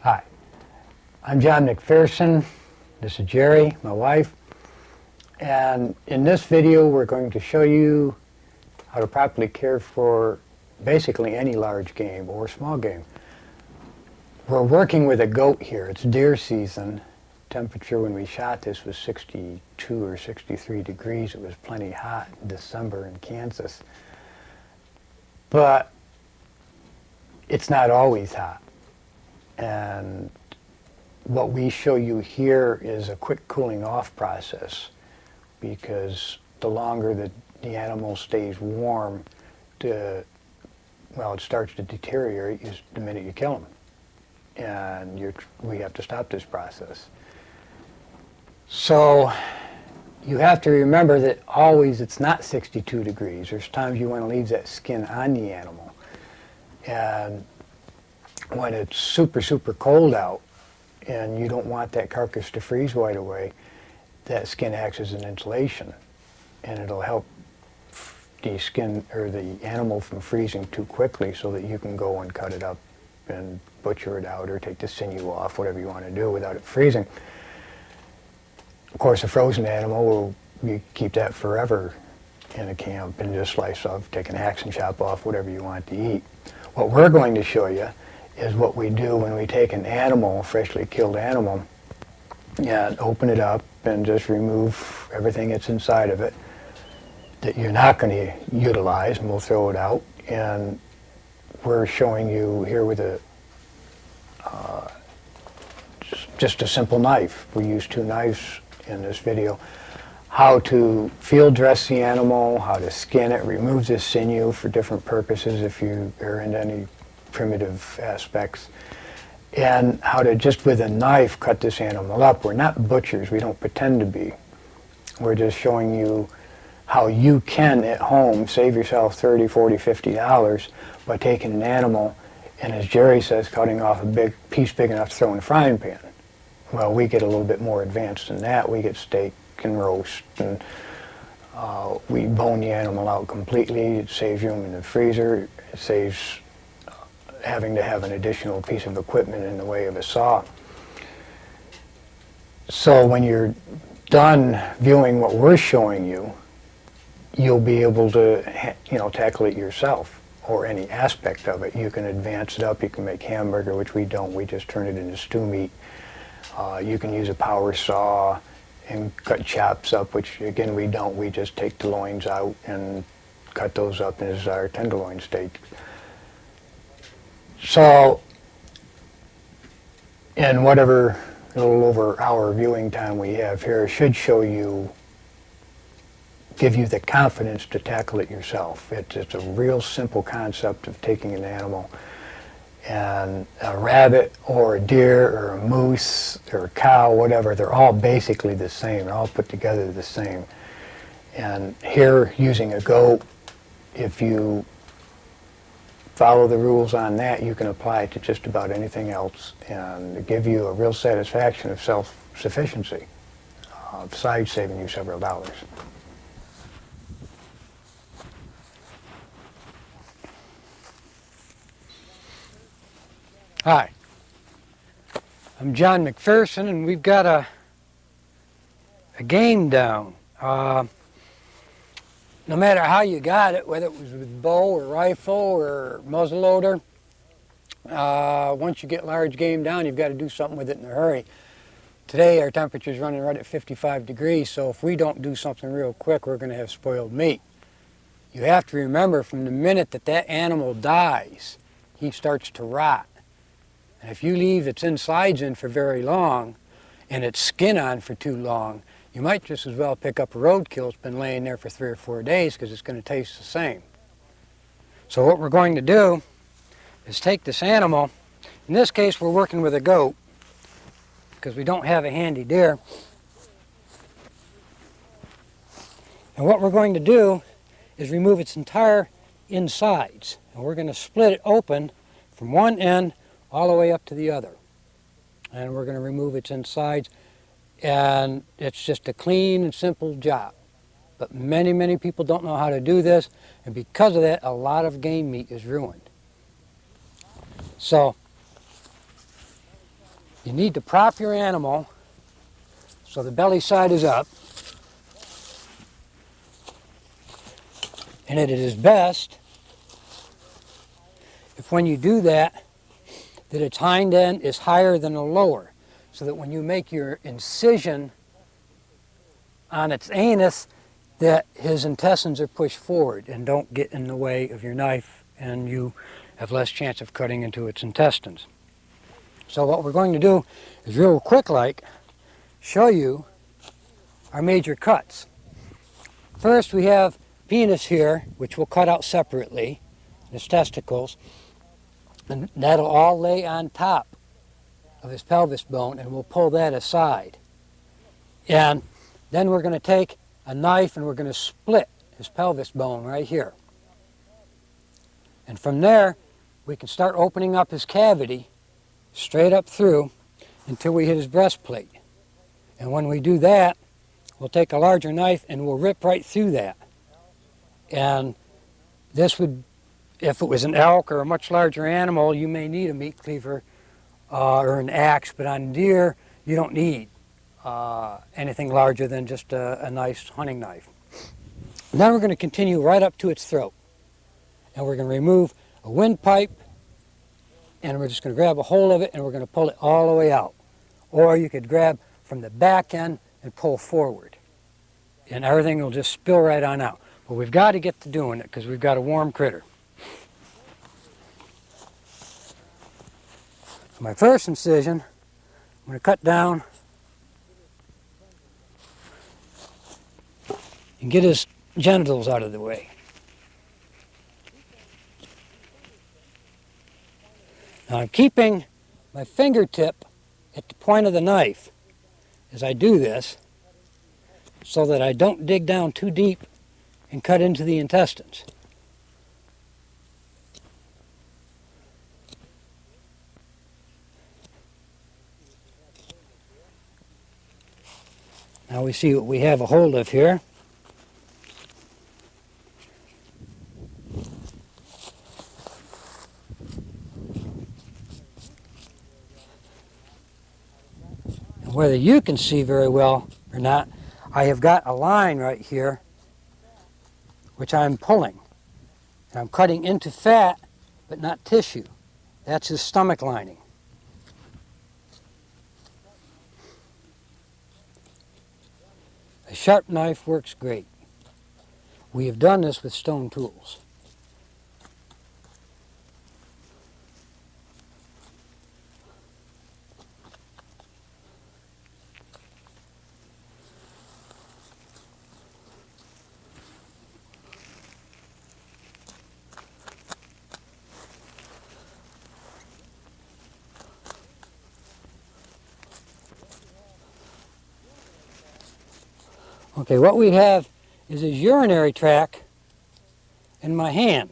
Hi, I'm John McPherson. This is Jerry, my wife. And in this video, we're going to show you how to properly care for basically any large game or small game. We're working with a goat here. It's deer season. Temperature when we shot this was 62 or 63 degrees. It was plenty hot in December in Kansas. But it's not always hot. And what we show you here is a quick cooling off process, because the longer the animal stays warm, it starts to deteriorate the minute you kill them. And we have to stop this process. So you have to remember that always it's not 62 degrees. There's times you want to leave that skin on the animal. And when it's super, super cold out and you don't want that carcass to freeze right away, that skin acts as an insulation, and it'll help the skin or the animal from freezing too quickly, so that you can go and cut it up and butcher it out or take the sinew off, whatever you want to do without it freezing. Of course, a frozen animal, you keep that forever in a camp and just slice off, take an axe and chop off whatever you want to eat. What we're going to show you is what we do when we take an animal, a freshly killed animal, and open it up and just remove everything that's inside of it that you're not going to utilize, and we'll throw it out. And we're showing you here with just a simple knife. We use 2 knives in this video. How to field dress the animal, how to skin it, remove the sinew for different purposes if you are into any primitive aspects, and how to just with a knife cut this animal up. We're not butchers, we don't pretend to be. We're just showing you how you can at home save yourself $30, $40, $50 by taking an animal and, as Jerry says, cutting off a big piece big enough to throw in a frying pan. Well, we get a little bit more advanced than that. We get steak and roast, and we bone the animal out completely. It saves room in the freezer. It saves having to have an additional piece of equipment in the way of a saw. So when you're done viewing what we're showing you, you'll be able to tackle it yourself, or any aspect of it. You can advance it up. You can make hamburger, which we don't. We just turn it into stew meat. You can use a power saw and cut chops up, which again we don't. We just take the loins out and cut those up as our tenderloin steak. So, in whatever little over hour viewing time we have here, should give you the confidence to tackle it yourself. It's a real simple concept of taking an animal, and a rabbit or a deer or a moose or a cow, whatever, they're all basically the same. They're all put together the same. And here, using a goat, if you follow the rules on that, you can apply it to just about anything else and give you a real satisfaction of self-sufficiency, besides saving you several dollars. Hi, I'm John McPherson, and we've got a game down. No matter how you got it, whether it was with bow or rifle or muzzleloader, once you get large game down, you've got to do something with it in a hurry. Today our temperature's running right at 55 degrees, so if we don't do something real quick, we're going to have spoiled meat. You have to remember, from the minute that animal dies, he starts to rot. And if you leave its insides in for very long and its skin on for too long, you might just as well pick up a roadkill that's been laying there for 3 or 4 days, because it's going to taste the same. So what we're going to do is take this animal. In this case, we're working with a goat because we don't have a handy deer. And what we're going to do is remove its entire insides. And we're going to split it open from one end all the way up to the other. And we're going to remove its insides. And it's just a clean and simple job. But many, many people don't know how to do this, and because of that, a lot of game meat is ruined. So, You need to prop your animal so the belly side is up. And it is best if when you do that, that its hind end is higher than the lower, so that when you make your incision on its anus, that his intestines are pushed forward and don't get in the way of your knife, and you have less chance of cutting into its intestines. So what we're going to do is real quick show you our major cuts. First we have penis here, which we'll cut out separately, his testicles, and that'll all lay on top of his pelvis bone, and we'll pull that aside. And then we're going to take a knife and we're going to split his pelvis bone right here. And from there, we can start opening up his cavity straight up through until we hit his breastplate. And when we do that, we'll take a larger knife and we'll rip right through that. And this would, if it was an elk or a much larger animal, you may need a meat cleaver or an axe, but on deer, you don't need anything larger than just a nice hunting knife. And then we're going to continue right up to its throat. And we're going to remove a windpipe, and we're just going to grab a hold of it and we're going to pull it all the way out. Or you could grab from the back end and pull forward. And everything will just spill right on out. But we've got to get to doing it because we've got a warm critter. For my first incision, I'm going to cut down and get his genitals out of the way. Now I'm keeping my fingertip at the point of the knife as I do this so that I don't dig down too deep and cut into the intestines. Now we see what we have a hold of here. Whether you can see very well or not, I have got a line right here which I'm pulling. And I'm cutting into fat, but not tissue. That's his stomach lining. A sharp knife works great. We have done this with stone tools. Okay, what we have is his urinary tract in my hand.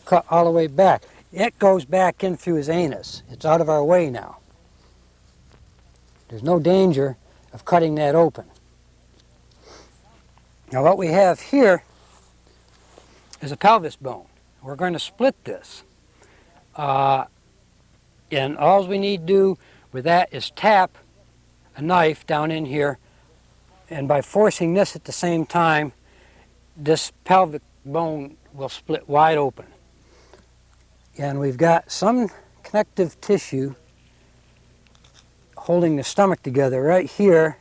Cut all the way back. It goes back in through his anus. It's out of our way now. There's no danger of cutting that open. Now what we have here is a pelvis bone. We're going to split this. And all we need to do with that is tap a knife down in here, and by forcing this at the same time, this pelvic bone will split wide open. And we've got some connective tissue holding the stomach together right here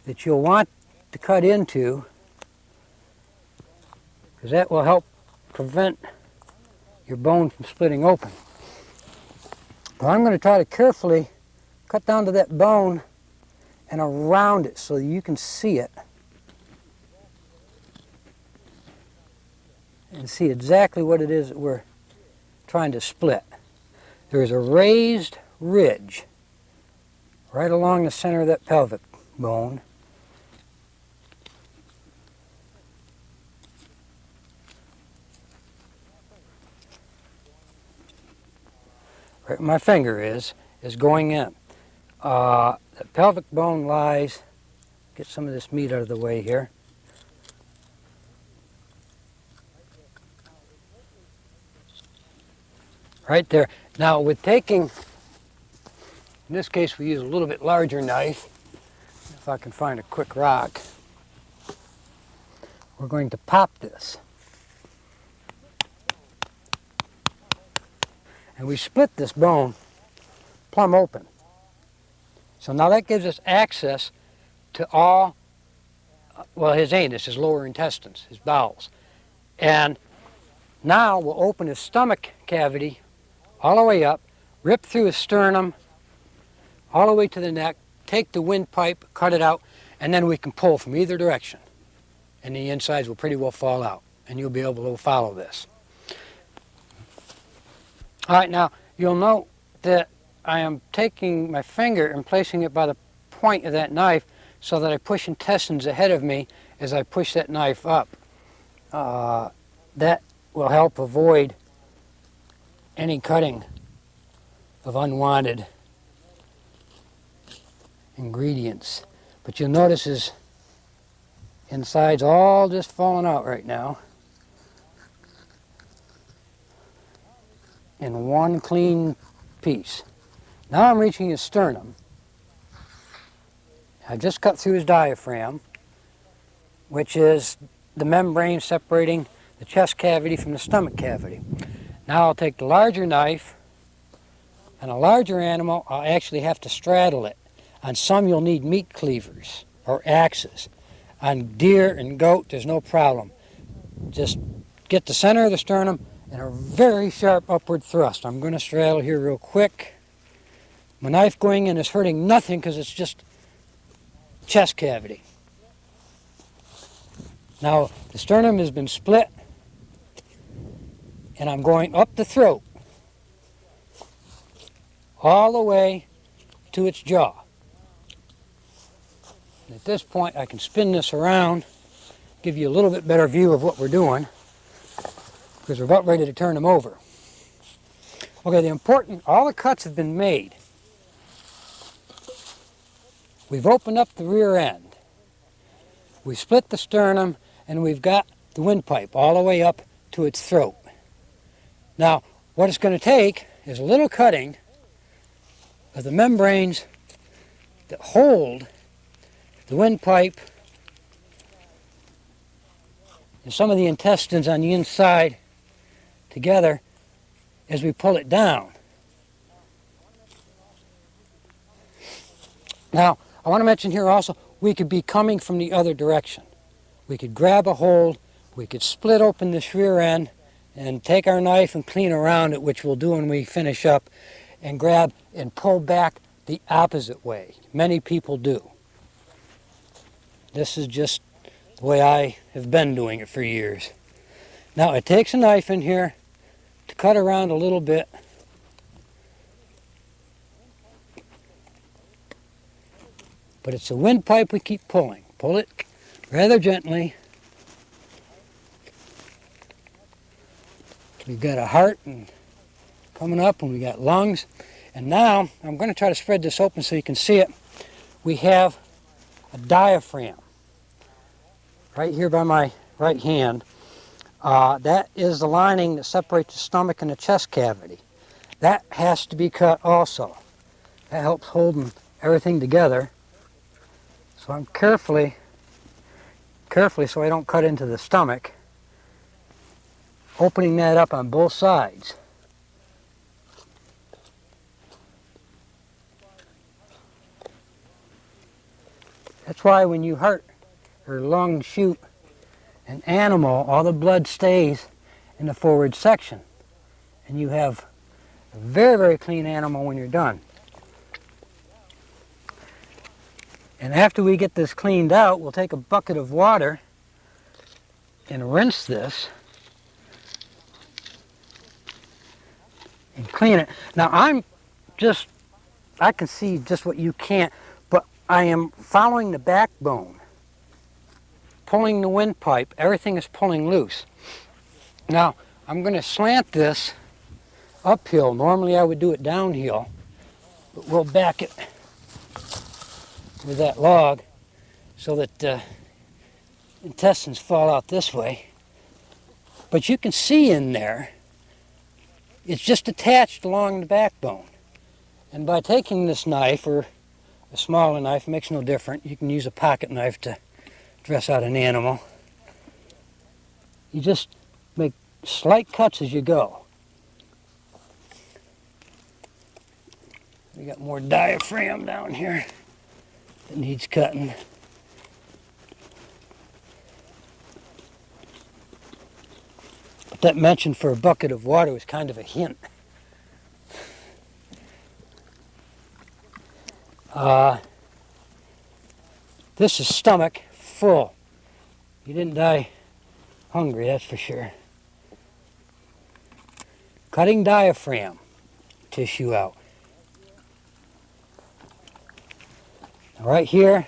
that you'll want to cut into, because that will help prevent your bone from splitting open. But I'm going to try to carefully cut down to that bone and around it so that you can see it and see exactly what it is that we're trying to split. There is a raised ridge right along the center of that pelvic bone. Right where my finger is going in. The pelvic bone lies, get some of this meat out of the way here. right there. Now with taking, in this case we use a little bit larger knife, if I can find a quick rock, we're going to pop this. And we split this bone plumb open. So now that gives us access to all, well, his anus, his lower intestines, his bowels. And now we'll open his stomach cavity all the way up, rip through his sternum, all the way to the neck, take the windpipe, cut it out, and then we can pull from either direction. And the insides will pretty well fall out, and you'll be able to follow this. All right, now you'll note that I am taking my finger and placing it by the point of that knife so that I push intestines ahead of me as I push that knife up. That will help avoid any cutting of unwanted ingredients. But you'll notice his inside's all just falling out right now in one clean piece. Now I'm reaching his sternum. I just cut through his diaphragm, which is the membrane separating the chest cavity from the stomach cavity. Now I'll take the larger knife. On a larger animal, I'll actually have to straddle it. On some, you'll need meat cleavers or axes. On deer and goat, there's no problem. Just get the center of the sternum and a very sharp upward thrust. I'm going to straddle here real quick. My knife going in is hurting nothing because it's just chest cavity. Now the sternum has been split and I'm going up the throat all the way to its jaw. And at this point I can spin this around, give you a little bit better view of what we're doing, because we're about ready to turn them over. Okay, all the cuts have been made. We've opened up the rear end. We split the sternum and we've got the windpipe all the way up to its throat. Now, what it's going to take is a little cutting of the membranes that hold the windpipe and some of the intestines on the inside together as we pull it down. Now, I want to mention here also, we could be coming from the other direction. We could grab a hold, we could split open this rear end and take our knife and clean around it, which we'll do when we finish up, and grab and pull back the opposite way. Many people do. This is just the way I have been doing it for years. Now it takes a knife in here to cut around a little bit. But it's the windpipe we keep pulling. Pull it rather gently. We've got a heart and coming up, and we got lungs. And now I'm going to try to spread this open so you can see it. We have a diaphragm right here by my right hand. That is the lining that separates the stomach and the chest cavity. That has to be cut also. That helps holding everything together. So I'm carefully so I don't cut into the stomach, opening that up on both sides. That's why when you heart or lung shoot an animal, all the blood stays in the forward section. And you have a very, very clean animal when you're done. And after we get this cleaned out, we'll take a bucket of water and rinse this and clean it. Now I can see just what you can't, but I am following the backbone, pulling the windpipe. Everything is pulling loose. Now I'm going to slant this uphill. Normally I would do it downhill, but we'll back it with that log so that the intestines fall out this way. But you can see in there It's just attached along the backbone. And by taking this knife, or a smaller knife, it makes no difference. You can use a pocket knife to dress out an animal. You just make slight cuts as you go. We got more diaphragm down here that needs cutting. But that mention for a bucket of water was kind of a hint. This is stomach full. You didn't die hungry, that's for sure. Cutting diaphragm tissue out. Now right here,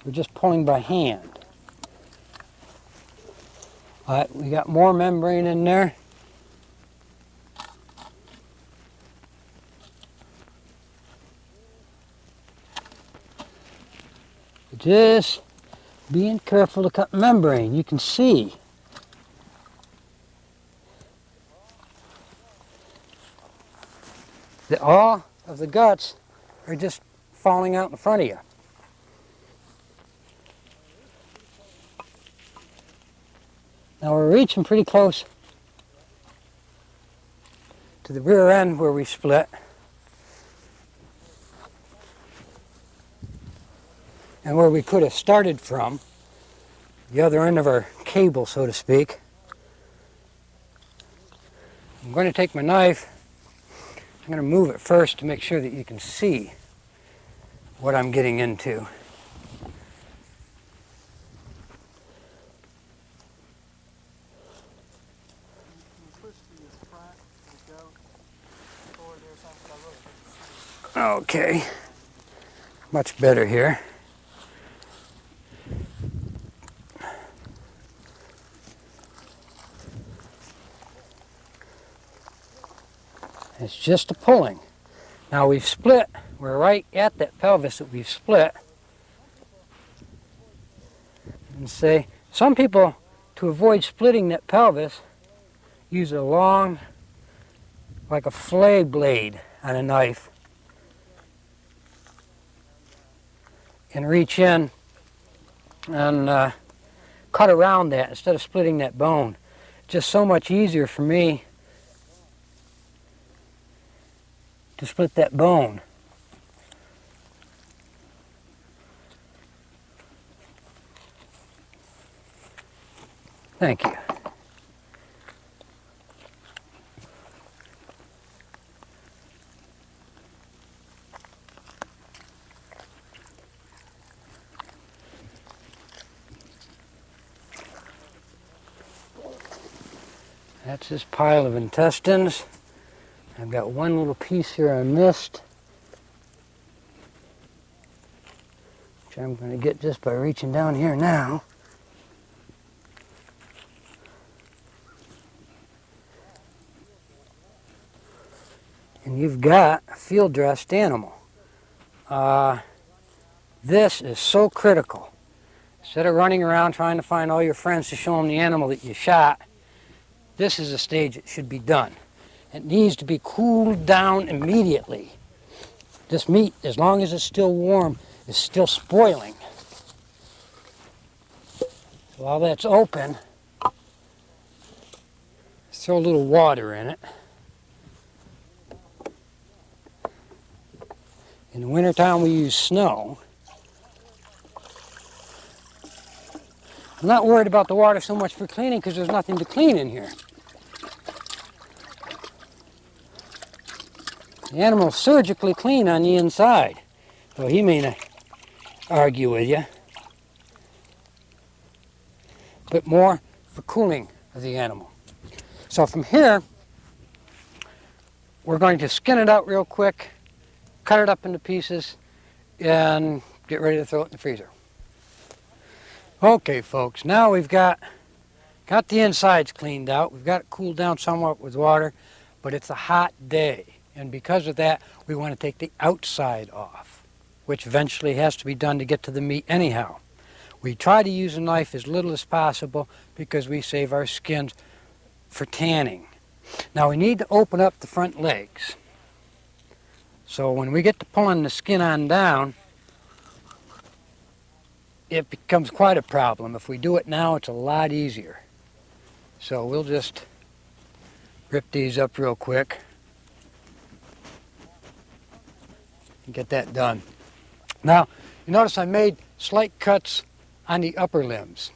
we're just pulling by hand. All right, we got more membrane in there. Just being careful to cut membrane. You can see that all of the guts are just falling out in front of you. Now we're reaching pretty close to the rear end where we split. And where we could have started from, the other end of our cable, so to speak. I'm going to take my knife, I'm going to move it first to make sure that you can see what I'm getting into. Okay, much better here. It's just a pulling. Now we've split, we're right at that pelvis that we've split. And say, some people, to avoid splitting that pelvis, use a long, like a fillet blade on a knife, and reach in and cut around that instead of splitting that bone. Just so much easier for me to split that bone. Thank you. That's this pile of intestines. I've got one little piece here I missed, which I'm going to get just by reaching down here now. And you've got a field-dressed animal. This is so critical. Instead of running around trying to find all your friends to show them the animal that you shot, this is a stage that should be done. It needs to be cooled down immediately. This meat, as long as it's still warm, is still spoiling. So while that's open, throw a little water in it. In the wintertime we use snow. I'm not worried about the water so much for cleaning because there's nothing to clean in here. The animal's surgically clean on the inside, though he may not argue with you. But more for cooling of the animal. So from here, we're going to skin it out real quick, cut it up into pieces, and get ready to throw it in the freezer. Okay, folks, now we've got the insides cleaned out. We've got it cooled down somewhat with water, but it's a hot day. And because of that, we want to take the outside off, which eventually has to be done to get to the meat anyhow. We try to use a knife as little as possible because we save our skins for tanning. Now we need to open up the front legs. So when we get to pulling the skin on down, it becomes quite a problem. If we do it now, it's a lot easier. So we'll just rip these up real quick and get that done. Now, you notice I made slight cuts on the upper limbs.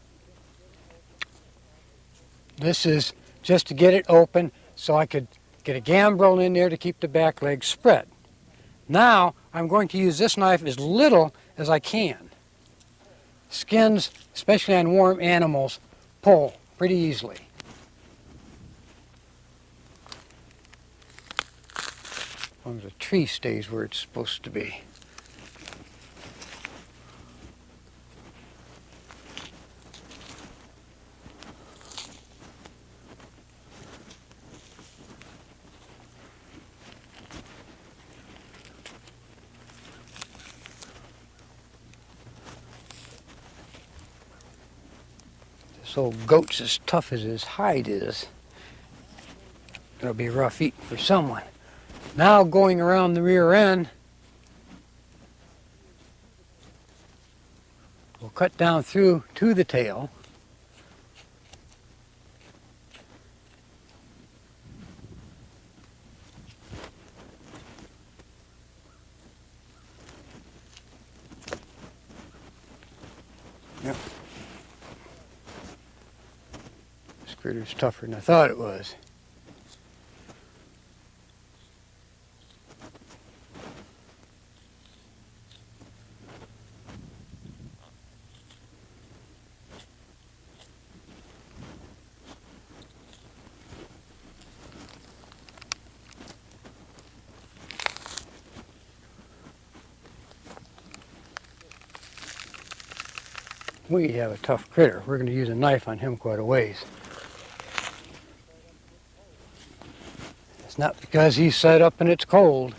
This is just to get it open so I could get a gambrel in there to keep the back legs spread. Now, I'm going to use this knife as little as I can. Skins, especially on warm animals, pull pretty easily. As long as the tree stays where it's supposed to be. This old goat's as tough as his hide is. It'll be rough eating for someone. Now going around the rear end, we'll cut down through to the tail. Yep. This critter's tougher than I thought it was. We have a tough critter. We're going to use a knife on him quite a ways. It's not because he's set up and it's cold.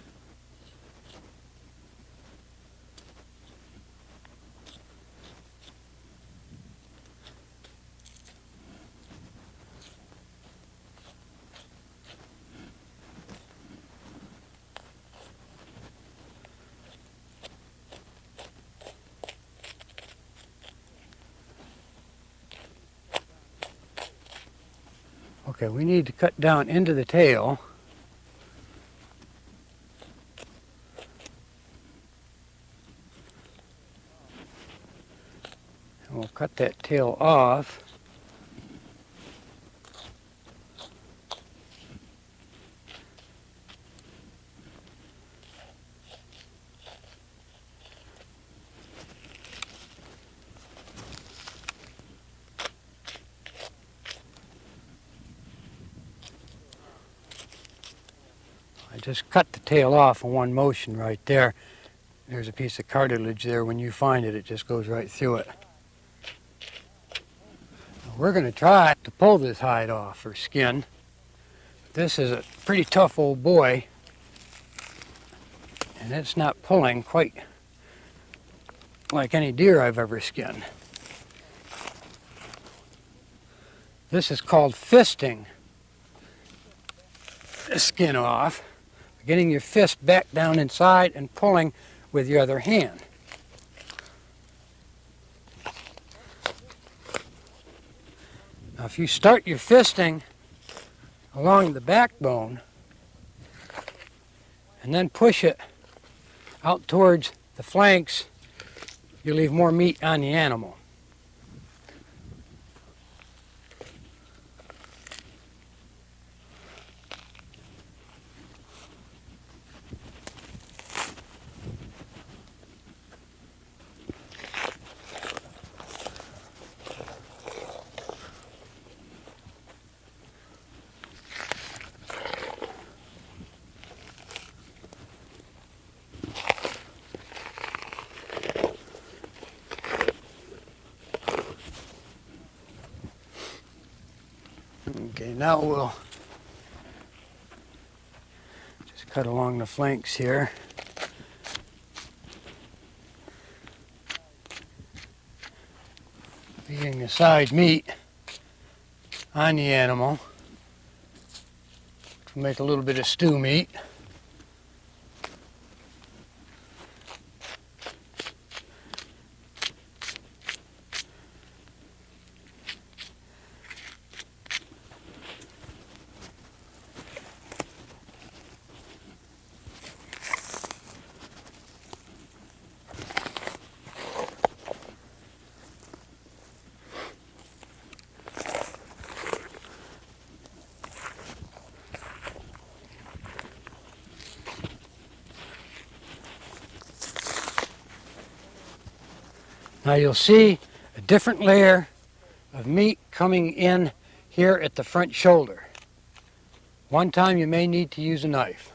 Okay, we need to cut down into the tail. And we'll cut that tail off. I just cut the tail off in one motion right there. There's a piece of cartilage there. When you find it, it just goes right through it. We're going to try to pull this hide off, or skin. This is a pretty tough old boy, and it's not pulling quite like any deer I've ever skinned. This is called fisting the skin off. Getting your fist back down inside and pulling with your other hand. Now if you start your fisting along the backbone and then push it out towards the flanks, you leave more meat on the animal. Okay, now we'll just cut along the flanks here. Leaving the side meat on the animal. Make a little bit of stew meat. Now you'll see a different layer of meat coming in here at the front shoulder. One time you may need to use a knife.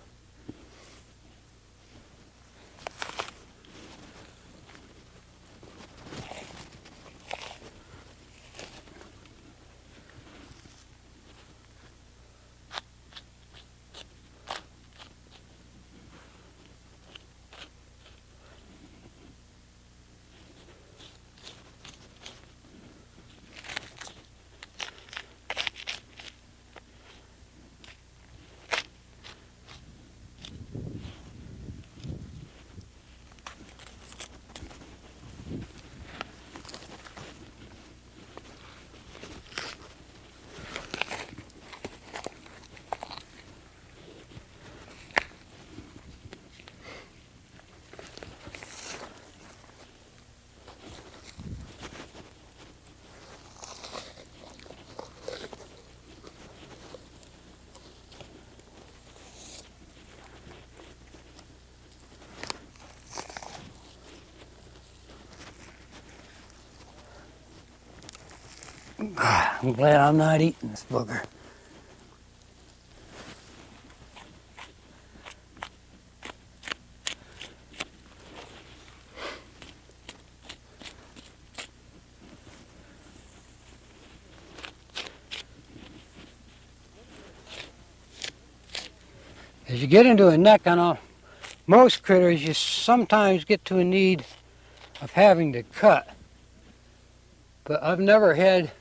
I'm glad I'm not eating this booger. As you get into a neck on most critters, you sometimes get to a need of having to cut. But I've never had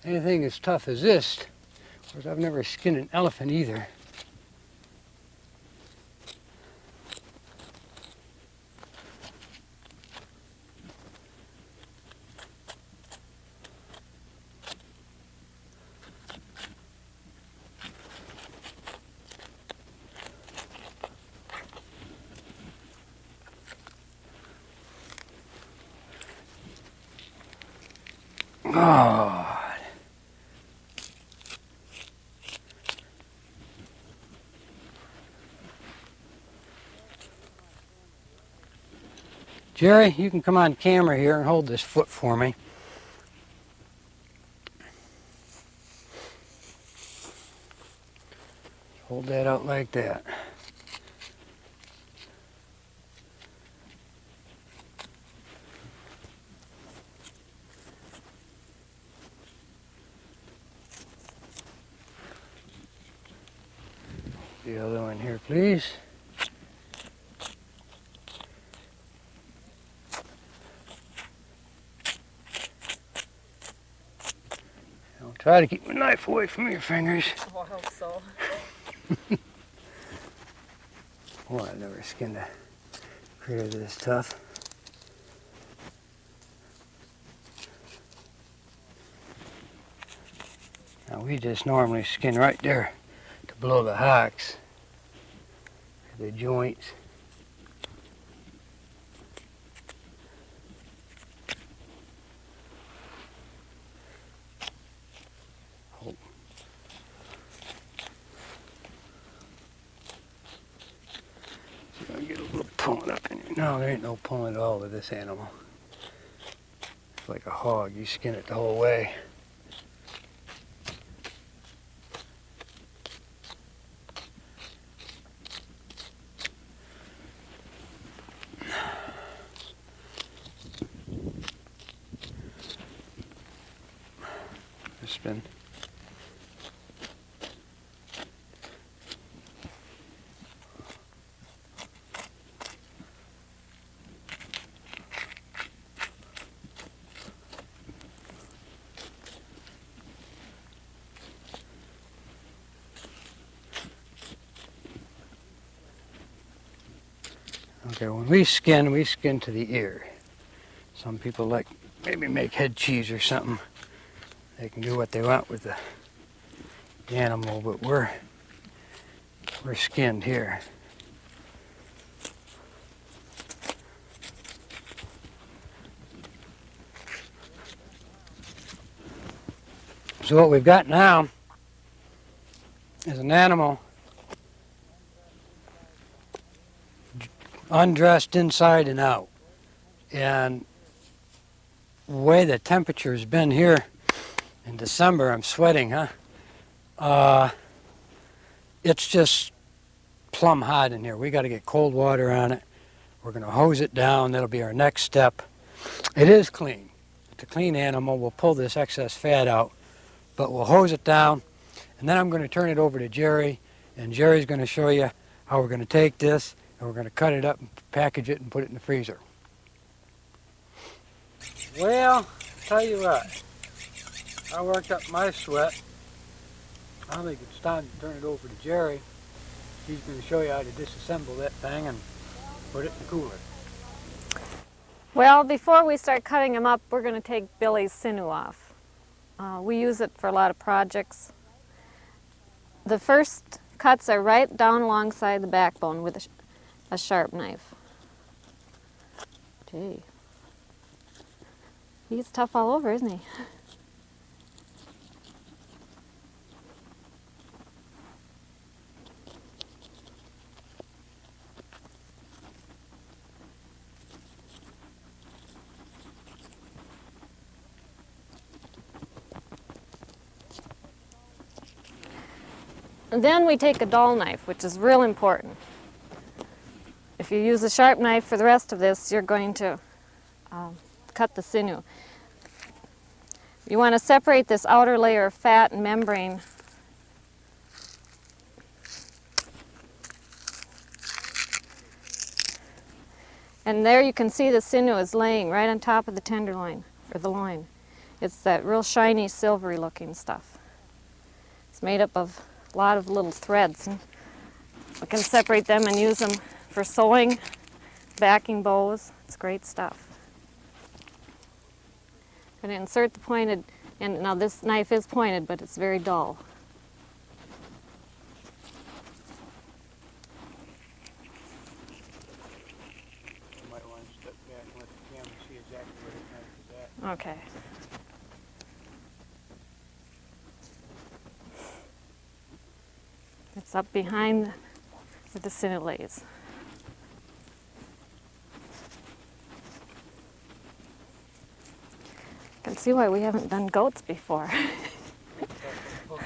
anything as tough as this. Of course, I've never skinned an elephant either. God. Jerry, you can come on camera here and hold this foot for me. Hold that out like that. The other one here, please. I'll try to keep my knife away from your fingers. Oh, I hope so. Boy, I've never skinned a critter this tough. Now we just normally skin right there to below the hocks, the joints. See if I can get a little pulling up in here. No, there ain't no pulling at all with this animal. It's like a hog, you skin it the whole way. Spin. Okay, when we skin to the ear. Some people like maybe make head cheese or something. They can do what they want with the animal, but we're skinned here. So what we've got now is an animal undressed inside and out. And the way the temperature's been here in December, I'm sweating, huh? It's just plumb hot in here. We got to get cold water on it. We're going to hose it down. That'll be our next step. It is clean. It's a clean animal. We'll pull this excess fat out, but we'll hose it down, and then I'm going to turn it over to Jerry, and Jerry's going to show you how we're going to take this, and we're going to cut it up and package it and put it in the freezer. Well, tell you what, I worked up my sweat. I think it's time to turn it over to Jerry. He's going to show you how to disassemble that thing and put it in the cooler. Well, before we start cutting them up, we're going to take Billy's sinew off. We use it for a lot of projects. The first cuts are right down alongside the backbone with a sharp knife. Gee. He's tough all over, isn't he? And then we take a dull knife, which is real important. If you use a sharp knife for the rest of this, you're going to cut the sinew. You want to separate this outer layer of fat and membrane. And there you can see the sinew is laying right on top of the tenderloin, or the loin. It's that real shiny, silvery looking stuff. It's made up of a lot of little threads. And we can separate them and use them for sewing, backing bows. It's great stuff. I'm going to insert the pointed, and now this knife is pointed, but it's very dull. You might want to step back and let the camera see exactly where the knife is at. Okay. It's up behind where the sinew lays. I can see why we haven't done goats before. Oh,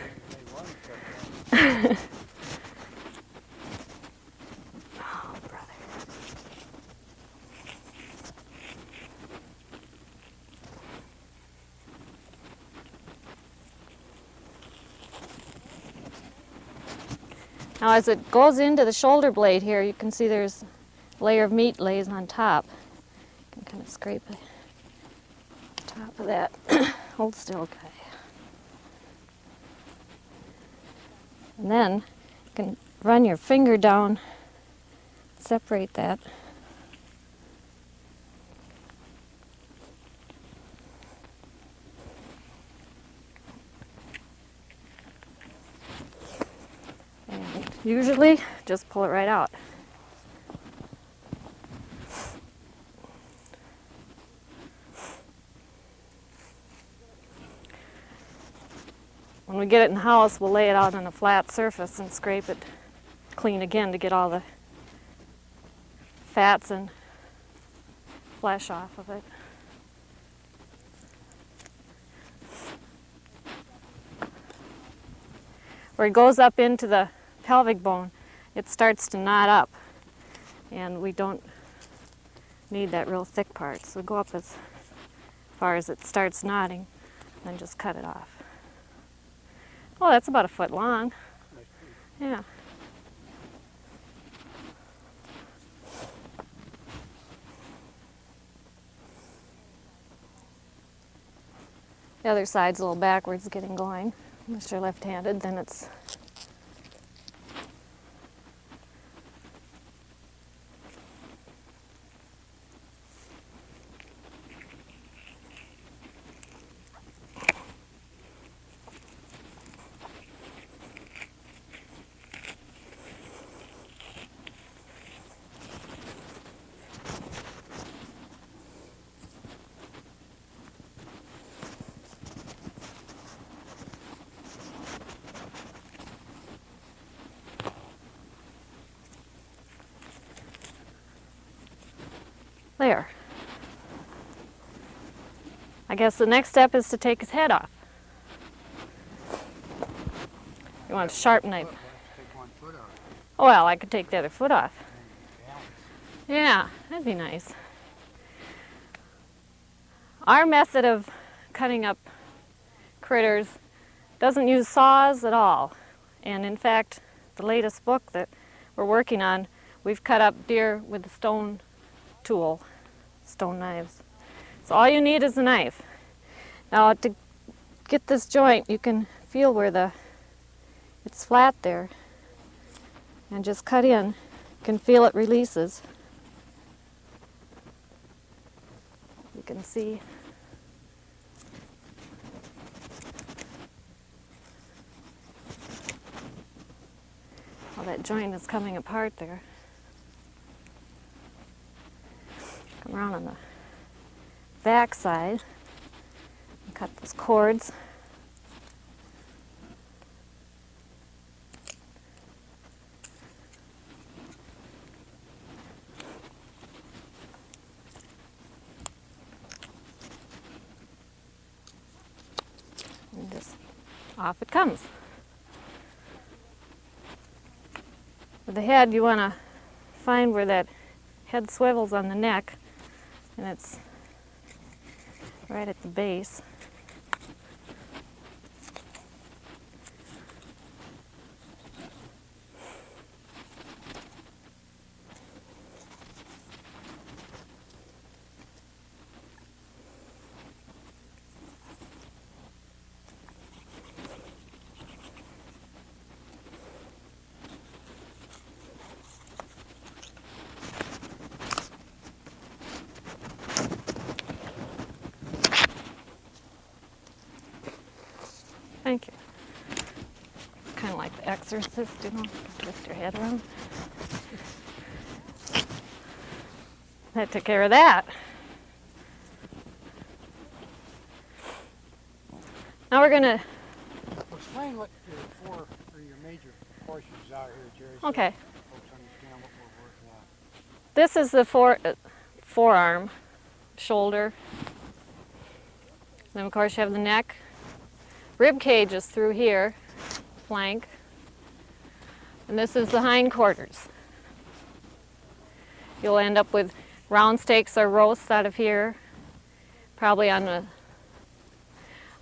brother. Now as it goes into the shoulder blade here, you can see there's a layer of meat lays on top. You can kind of scrape the top of that. Hold still, okay. And then you can run your finger down, separate that. And usually, just pull it right out. When we get it in the house, we'll lay it out on a flat surface and scrape it clean again to get all the fats and flesh off of it. Where it goes up into the pelvic bone, it starts to knot up, and we don't need that real thick part. So go up as far as it starts knotting, and just cut it off. Oh, that's about 1 foot long. Yeah. The other side's a little backwards getting going. Unless you're left-handed, then it's There. I guess the next step is to take his head off. You want a sharp knife? Take one foot out. Well, I could take the other foot off. Yeah, that'd be nice. Our method of cutting up critters doesn't use saws at all. And in fact, the latest book that we're working on, we've cut up deer with a stone tool, stone knives. So all you need is a knife. Now to get this joint, you can feel where it's flat there. And just cut in. You can feel it releases. You can see. How that joint is coming apart there. Come around on the back side and cut those cords. And just off it comes. With the head, you want to find where that head swivels on the neck, and it's right at the base. Thank you. Kind of like The Exorcist, you know, twist your head around. That took care of that. Now we're gonna. Explain what your four or your major portions are here, Jerry. So Okay. folks understand what we're working on. This is the forearm, shoulder. Then of course you have the neck. Rib cage is through here, flank. And this is the hindquarters. You'll end up with round steaks or roasts out of here. Probably on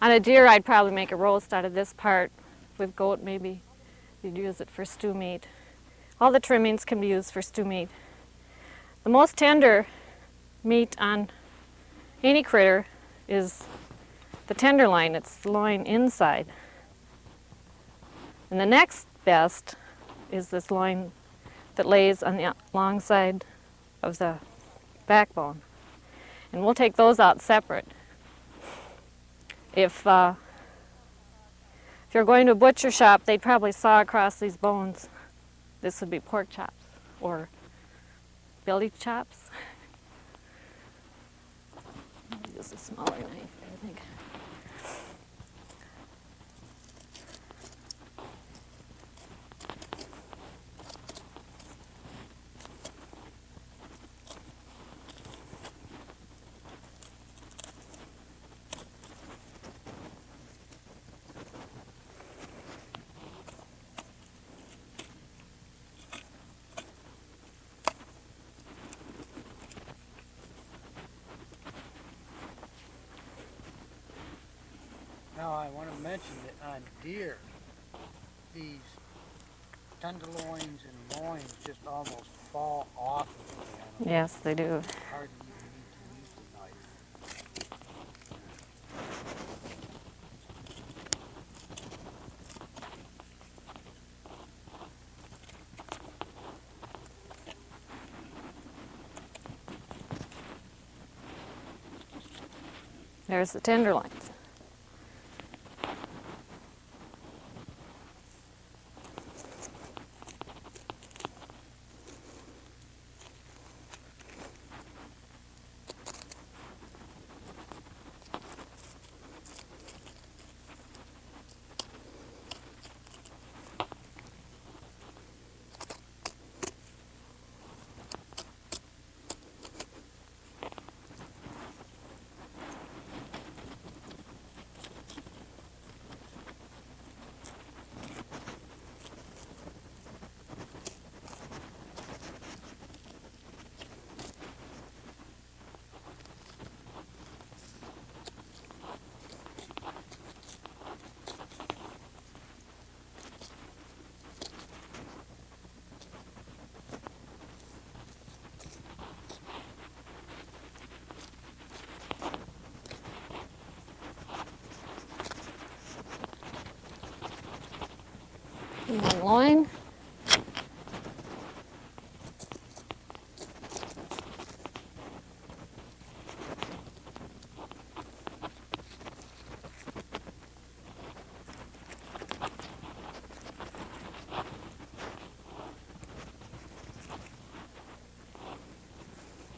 a deer, I'd probably make a roast out of this part. With goat, maybe you'd use it for stew meat. All the trimmings can be used for stew meat. The most tender meat on any critter is the tenderloin. It's the loin inside. And the next best is this loin that lays on the long side of the backbone. And we'll take those out separate. If you're going to a butcher shop, they'd probably saw across these bones. This would be pork chops or belly chops. Use a smaller knife, I think. Now I want to mention that on deer, these tenderloins and loins just almost fall off of the animal. Yes, they do. Hardly even need to use the knife. There's the tenderloins. And then loin.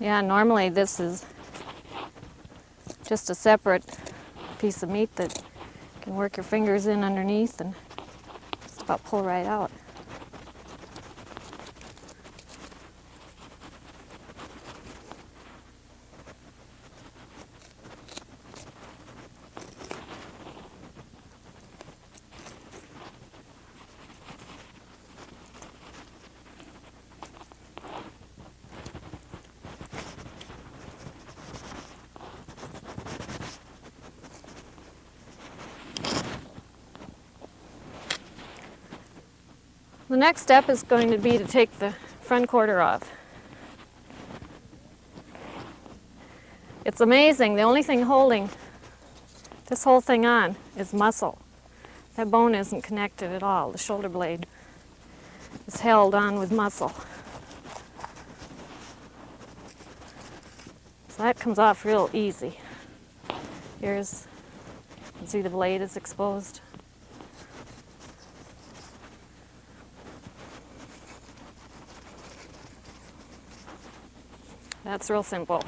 Yeah, normally this is just a separate piece of meat that you can work your fingers in underneath and just about pull right out. The next step is going to be to take the front quarter off. It's amazing, the only thing holding this whole thing on is muscle. That bone isn't connected at all. The shoulder blade is held on with muscle. So that comes off real easy. Here's, you can see the blade is exposed. That's real simple.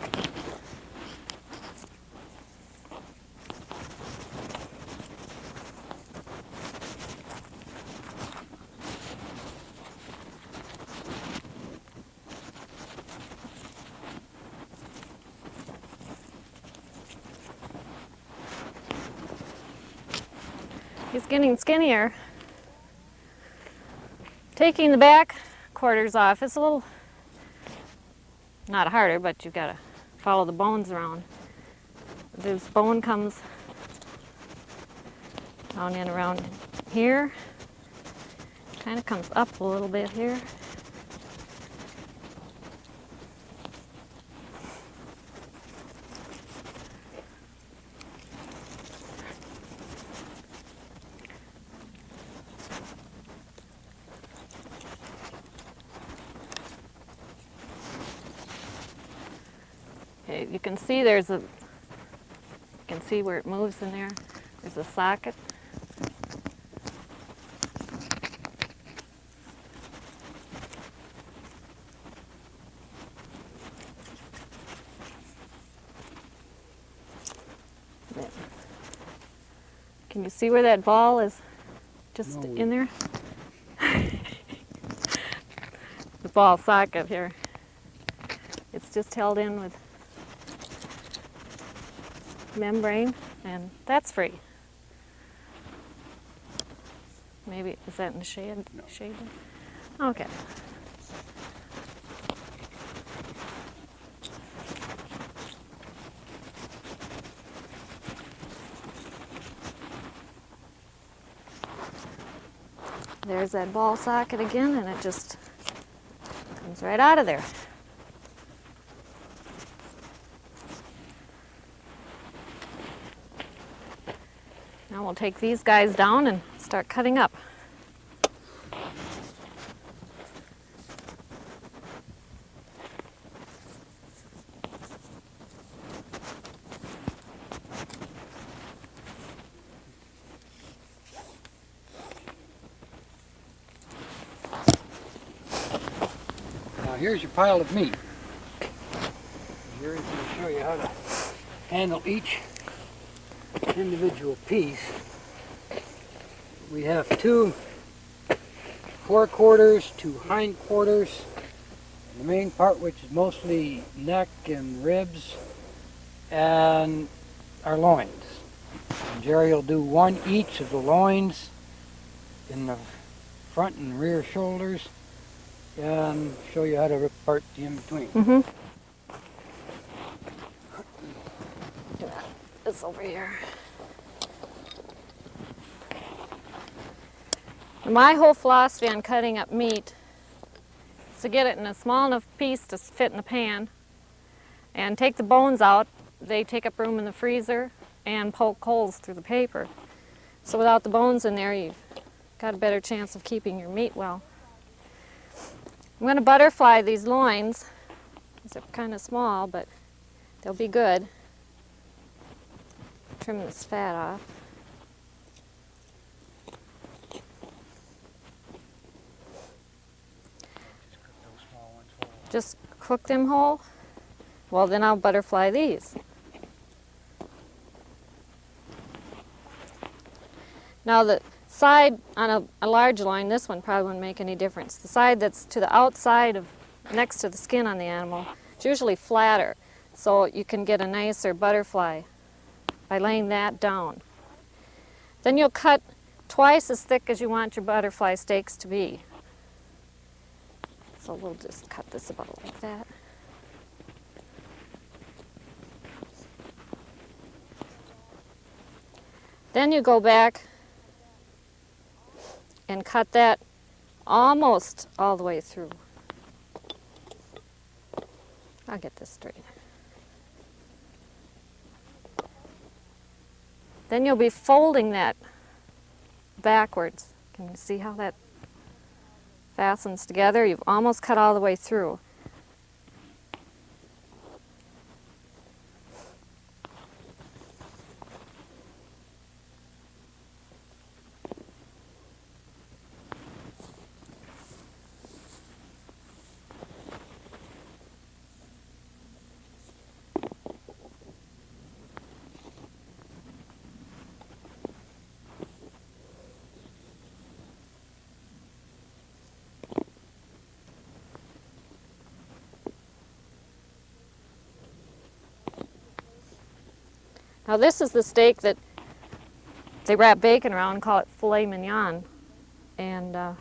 He's getting skinnier. Taking the back quarters off is a little not harder, but you've got to follow the bones around. This bone comes down in around here, kind of comes up a little bit here. Okay, you can see you can see where it moves in there. There's a socket. There. Can you see where that ball is just in there? The ball socket here. It's just held in with membrane, and that's free. Maybe, is that in the shade? No. Shade? Okay. There's that ball socket again, and it just comes right out of there. Now we'll take these guys down and start cutting up. Now here's your pile of meat. Here's going to show you how to handle each individual piece. We have 2 forequarters, 2 hindquarters, the main part, which is mostly neck and ribs, and our loins. And Jerry will do 1 each of the loins in the front and rear shoulders, and show you how to rip apart the in-between. Mm-hmm. This over here. My whole philosophy on cutting up meat is to get it in a small enough piece to fit in the pan and take the bones out. They take up room in the freezer and poke holes through the paper. So without the bones in there, you've got a better chance of keeping your meat well. I'm going to butterfly these loins. They're kind of small, but they'll be good. Trim this fat off. Just cook them whole? Well, then I'll butterfly these. Now the side on a large loin, this one probably wouldn't make any difference. The side that's to the outside of, next to the skin on the animal, is usually flatter, so you can get a nicer butterfly by laying that down. Then you'll cut twice as thick as you want your butterfly steaks to be. So we'll just cut this about like that. Then you go back and cut that almost all the way through. I'll get this straight. Then you'll be folding that backwards. Can you see how that fastens together? You've almost cut all the way through. Now this is the steak that they wrap bacon around and call it filet mignon. And you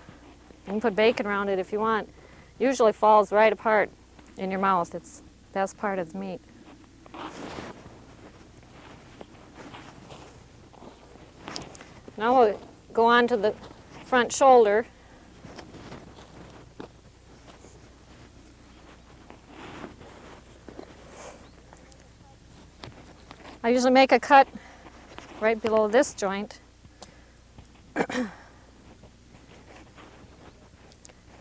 can put bacon around it if you want. Usually falls right apart in your mouth. It's the best part of the meat. Now we'll go on to the front shoulder. I usually make a cut right below this joint. And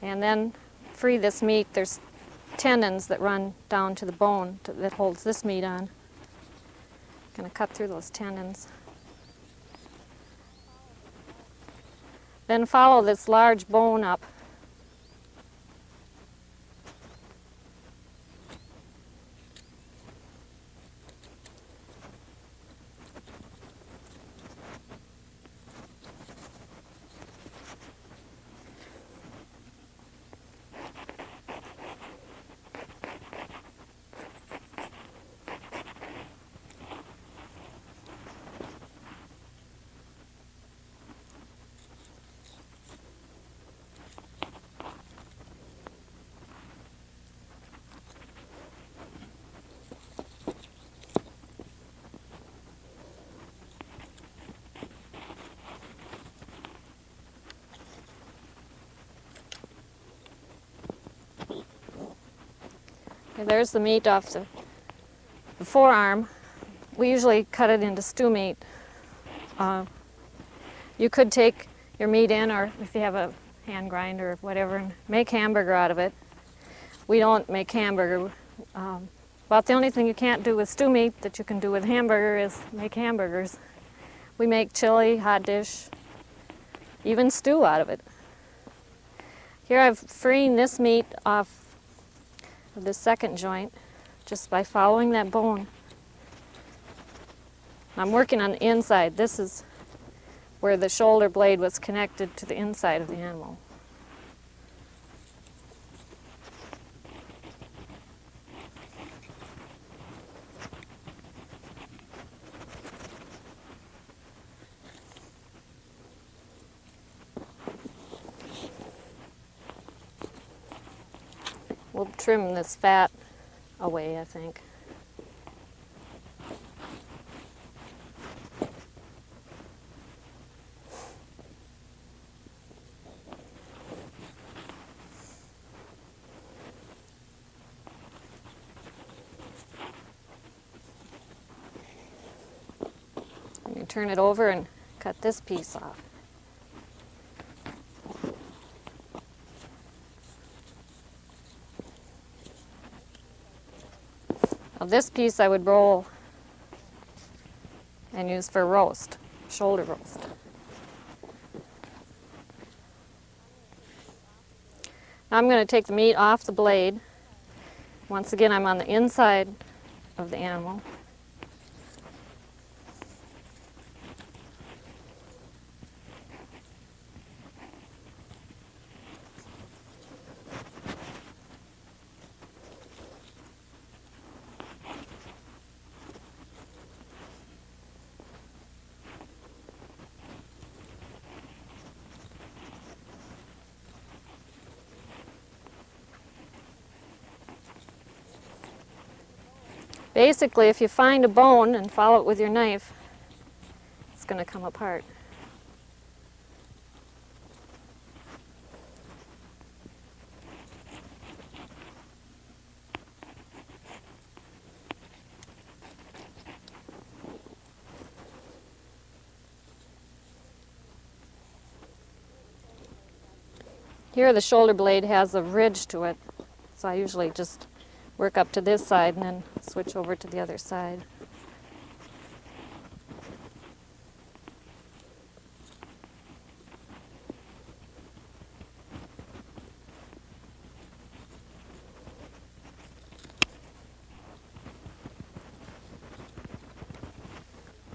then free this meat. There's tendons that run down to the bone that holds this meat on. Going to cut through those tendons. Then follow this large bone up. Okay, there's the meat off the forearm. We usually cut it into stew meat. You could take your meat in, or if you have a hand grinder or whatever, and make hamburger out of it. We don't make hamburger. About the only thing you can't do with stew meat that you can do with hamburger is make hamburgers. We make chili, hot dish, even stew out of it. Here I've freeing this meat off of the second joint just by following that bone. I'm working on the inside. This is where the shoulder blade was connected to the inside of the animal. We'll trim this fat away, I think. And you turn it over and cut this piece off. Now this piece I would roll and use for roast, shoulder roast. Now I'm going to take the meat off the blade. Once again, I'm on the inside of the animal. Basically, if you find a bone and follow it with your knife, it's going to come apart. Here the shoulder blade has a ridge to it, so I usually just work up to this side and then switch over to the other side.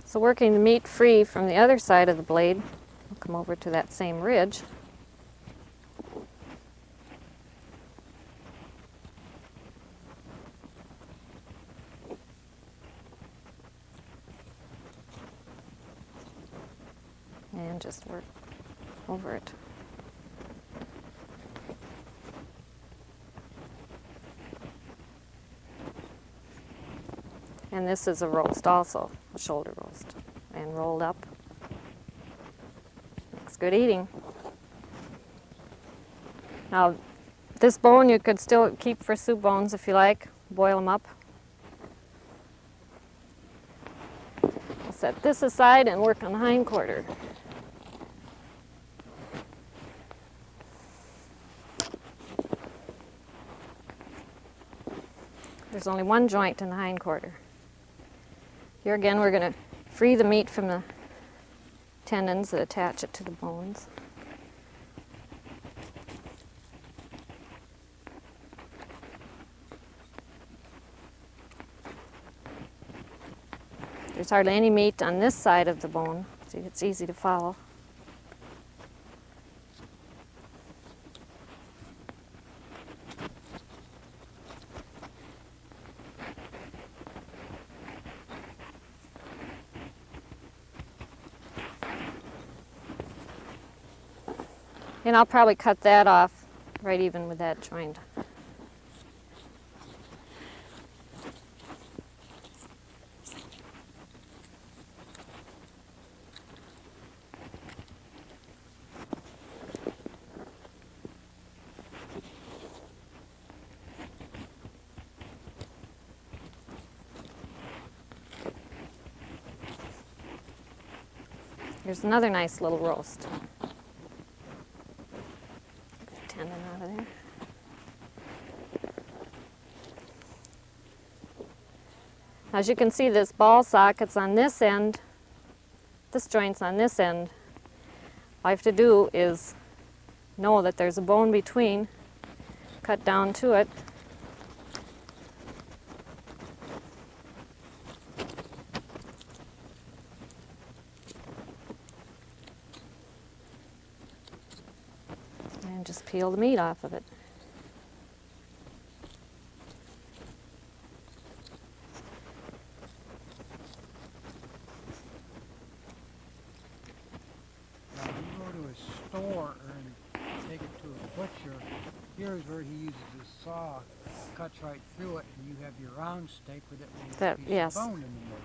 So working the meat free from the other side of the blade, I'll come over to that same ridge. And just work over it. And this is a roast also, a shoulder roast, and rolled up. Makes good eating. Now, this bone you could still keep for soup bones if you like, boil them up. I'll set this aside and work on the hind quarter. There's only one joint in the hind quarter. Here again, we're going to free the meat from the tendons that attach it to the bones. There's hardly any meat on this side of the bone, so it's easy to follow. And I'll probably cut that off right even with that joint. Here's another nice little roast. Tendon out of there. As you can see, this ball socket's on this end. This joint's on this end. All I have to do is know that there's a bone between, cut down to it, and just peel the meat off of it. Now, if you go to a store and take it to a butcher, here's where he uses his saw, cuts right through it, and you have your round steak with it with a piece Yes. of bone in the middle.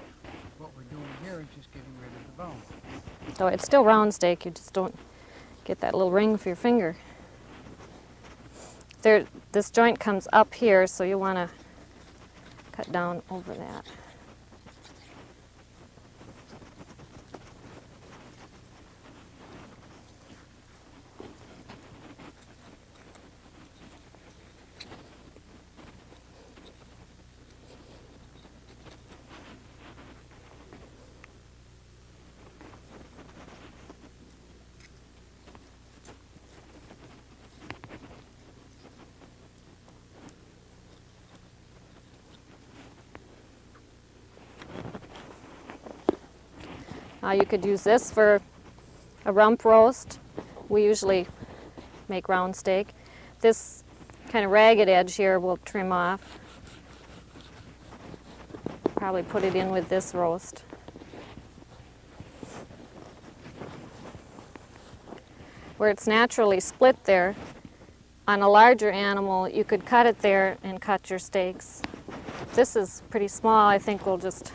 What we're doing here is just getting rid of the bone. So it's still round steak, you just don't get that little ring for your finger. This joint comes up here, so you want to cut down over that. You could use this for a rump roast. We usually make round steak. This kind of ragged edge here we'll trim off. Probably put it in with this roast. Where it's naturally split there, on a larger animal you could cut it there and cut your steaks. This is pretty small. I think we'll just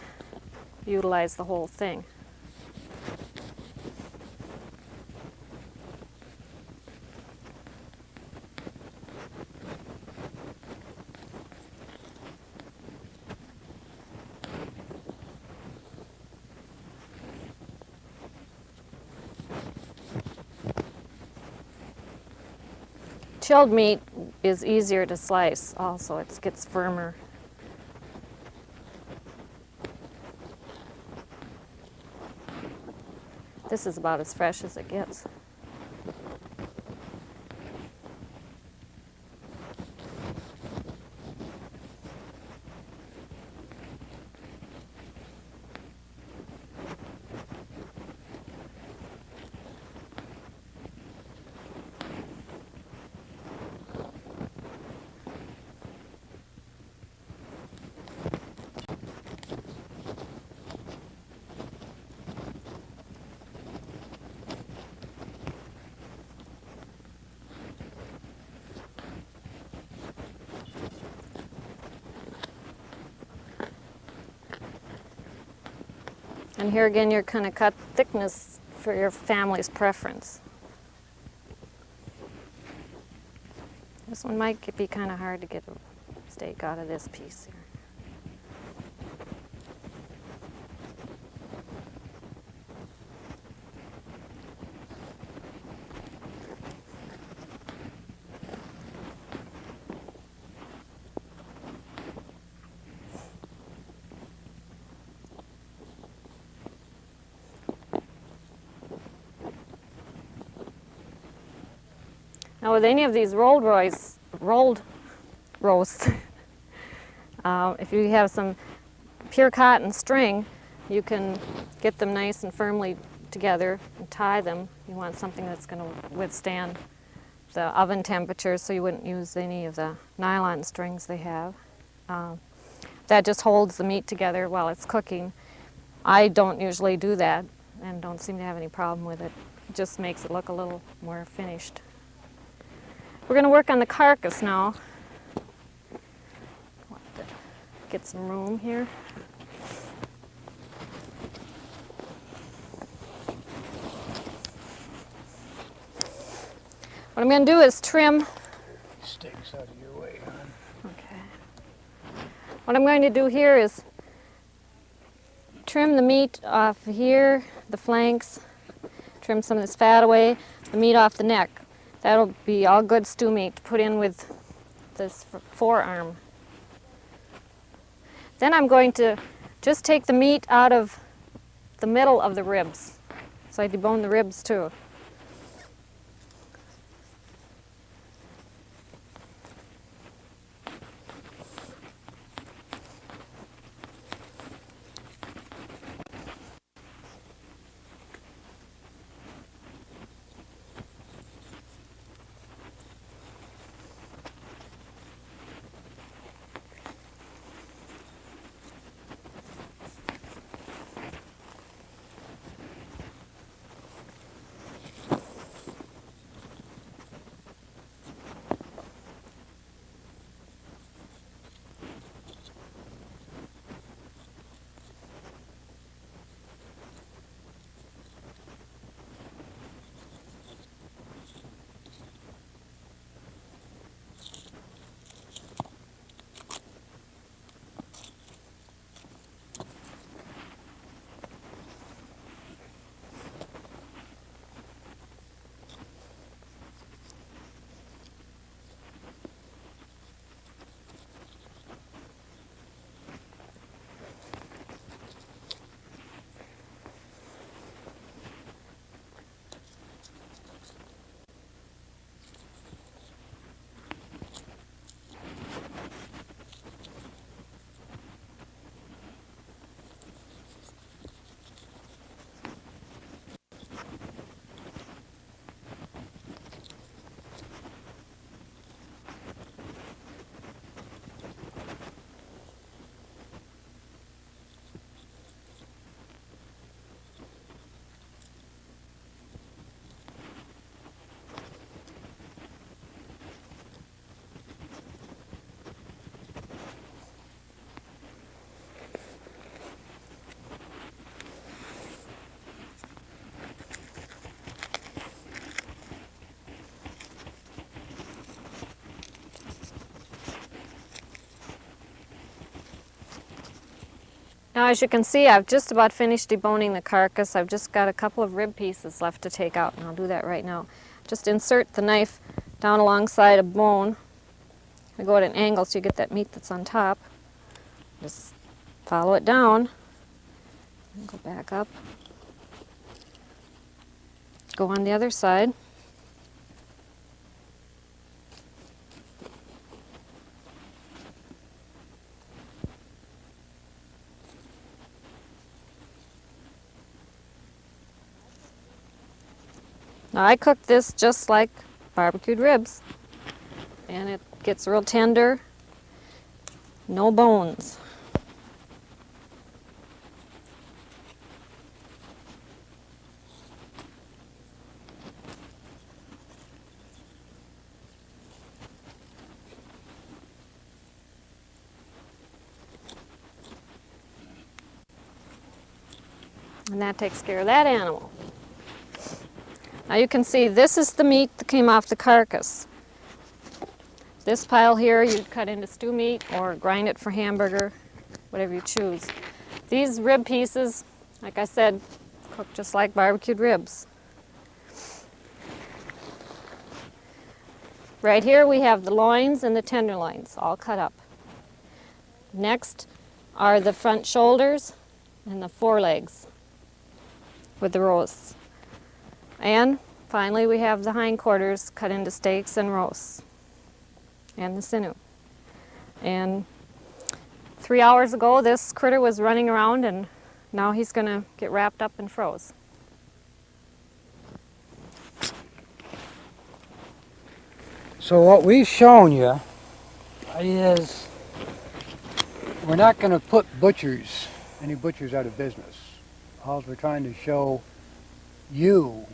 utilize the whole thing. Chilled meat is easier to slice also. It gets firmer. This is about as fresh as it gets. And here again, you're going to cut thickness for your family's preference. This one might be kind of hard to get a steak out of this piece here. Now with any of these rolled roasts, if you have some pure cotton string, you can get them nice and firmly together and tie them. You want something that's going to withstand the oven temperature, so you wouldn't use any of the nylon strings they have. That just holds the meat together while it's cooking. I don't usually do that and don't seem to have any problem with it. It just makes it look a little more finished. We're going to work on the carcass now. Get some room here. What I'm going to do is trim. Sticks out of your way, hon. Okay. What I'm going to do here is trim the meat off here, the flanks, trim some of this fat away, the meat off the neck. That'll be all good stew meat to put in with this forearm. Then I'm going to just take the meat out of the middle of the ribs. So I debone the ribs too. Now as you can see, I've just about finished deboning the carcass. I've just got a couple of rib pieces left to take out, and I'll do that right now. Just insert the knife down alongside a bone. I go at an angle so you get that meat that's on top. Just follow it down. Go back up. Go on the other side. Now I cook this just like barbecued ribs, and it gets real tender, no bones. And that takes care of that animal. Now you can see this is the meat that came off the carcass. This pile here you cut into stew meat or grind it for hamburger, whatever you choose. These rib pieces, like I said, cook just like barbecued ribs. Right here we have the loins and the tenderloins all cut up. Next are the front shoulders and the forelegs with the roasts. And finally we have the hindquarters cut into steaks and roasts, and the sinew. And 3 hours ago this critter was running around, and now he's going to get wrapped up and froze. So what we've shown you is we're not going to put any butchers out of business. All we're trying to show you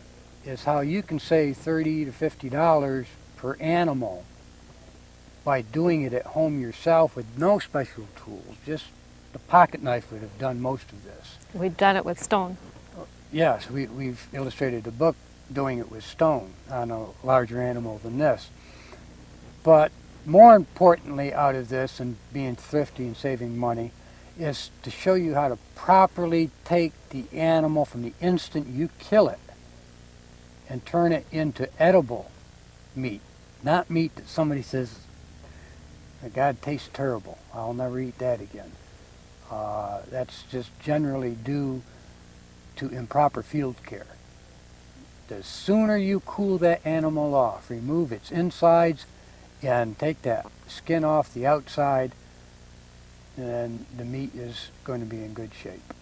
is how you can save $30 to $50 per animal by doing it at home yourself with no special tools. Just the pocket knife would have done most of this. We've done it with stone. Yes, we've illustrated the book doing it with stone on a larger animal than this. But more importantly out of this, and being thrifty and saving money, is to show you how to properly take the animal from the instant you kill it and turn it into edible meat. Not meat that somebody says, God, tastes terrible, I'll never eat that again. That's just generally due to improper field care. The sooner you cool that animal off, remove its insides, and take that skin off the outside, then the meat is going to be in good shape.